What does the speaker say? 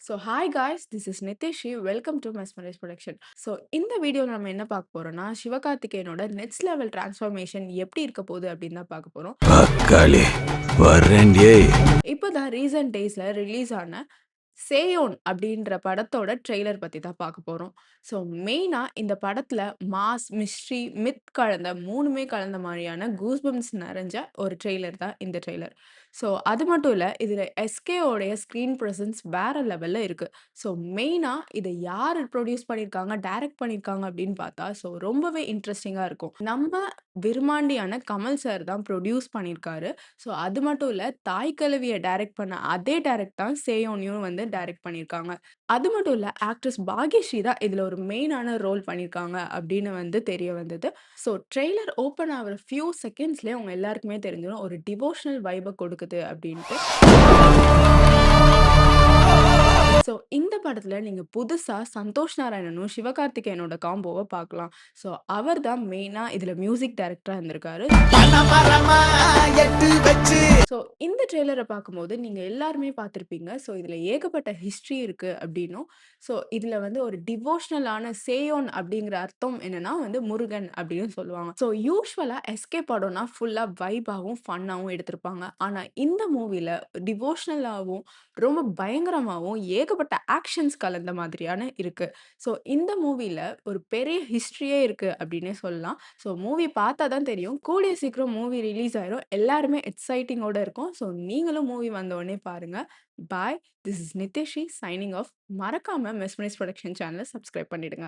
So hi guys this is Nithishi welcome to Mesmerize production. So இந்த வீடியோவில் நம்ம என்ன பார்க்க போறோம்னா சிவகார்த்திகேயனோட நெக்ஸ்ட் லெவல் டிரான்ஸ்ஃபர்மேஷன் எப்படி இருக்க போகுது அப்படின்னு தான் பார்க்க போறோம். அக்காளி வர்றேன்டியே. இப்போ தான் ரீசன்ட் டேஸ்ல ரிலீஸ் ஆன சேயோன் அப்படின்ற படத்தோட ட்ரெய்லர் பத்தி தான் பார்க்க போறோம். ஸோ மெயினா இந்த படத்துல மாஸ், மிஸ்ட்ரி, மித் கலந்த 3மே கலந்த மாரியான கூஸ்பம்ப்ஸ் நிறைஞ்ச ஒரு ட்ரெய்லர் தான் இந்த ட்ரெய்லர். ஸோ அது மட்டும் இல்ல, இதுல எஸ்கே உடைய ஸ்க்ரீன் பிரசன்ஸ் வேற லெவல்ல இருக்கு. ஸோ மெயினா இத யாரு ப்ரொடியூஸ் பண்ணியிருக்காங்க, டைரக்ட் பண்ணியிருக்காங்க அப்படின்னு பார்த்தா, ஸோ ரொம்பவே இன்ட்ரஸ்டிங்கா இருக்கும். நம்ம விருமாண்டியான கமல் சார் தான் ப்ரொடியூஸ் பண்ணியிருக்காரு. ஸோ அது மட்டும் இல்ல, தாய் கிழவிய டைரக்ட் பண்ண அதே டைரக்ட் தான் சேயோனையும் வந்து டைரக்ட் பண்ணியிருக்காங்க. அது மட்டும் இல்ல, ஆக்ட்ரஸ் பாக்யஸ்ரீ தான் இதுல ஒரு மெயினான ரோல் பண்ணியிருக்காங்க அப்படின்னு வந்து தெரிய வந்தது. ஸோ ட்ரெய்லர் ஓப்பன் ஆகுற ஃபியூ செகண்ட்ஸ்லயே உங்க எல்லாருக்குமே தெரிஞ்சிரும் ஒரு டிவோஷனல் வைப கொடுக்குது அப்படின்ட்டு. ஸோ இந்த படத்துல நீங்க புதுசா சந்தோஷ் நாராயணனும், சிவகார்த்திகேயனோட காம்போவ பார்க்கலாம். ஸோ அவர் தான் மெயினா இதுல மியூசிக் டைரக்டரா இருந்திருக்காரு. பணமரமா எட்டு வச்சு ஸோ இந்த ட்ரெய்லர பார்க்கும்போது நீங்க எல்லாருமே பார்த்திருப்பீங்க. ஸோ இதுல ஏகப்பட்ட ஹிஸ்ட்ரி இருக்கு அப்படின்னும், ஸோ இதுல வந்து ஒரு டிவோஷனலான சேயோன் அப்படிங்கிற அர்த்தம் என்னன்னா வந்து முருகன் அப்படின்னு சொல்லுவாங்க. ஸோ யூசுவலா எஸ்கே படம்னா ஃபுல்லா வைபாவும், ஃபன்னாவும் எடுத்திருப்பாங்க. ஆனா இந்த மூவில டிவோஷனலாவும், ரொம்ப பயங்கரமாவும் ஏகப்பட்ட ஆக்ஷன்ஸ் கலந்த மாதிரியான இருக்கு. ஸோ இந்த மூவில ஒரு பெரிய ஹிஸ்ட்ரியே இருக்கு அப்படின்னே சொல்லலாம். ஸோ மூவி பார்த்தா தான் தெரியும். கூடிய சீக்கிரம் மூவி ரிலீஸ் ஆயிரும். எல்லாருமே எக்ஸைட்டிங்கோட இருக்கோம். ஸோ நீங்களும் மூவி வந்த உடனே பாருங்க. Bye. This is Nithishi signing off. மறக்காம மெஸ்மரைஸ் புரொடக்ஷன் சேனல சப்ஸ்கிரைப் பண்ணிடுங்க.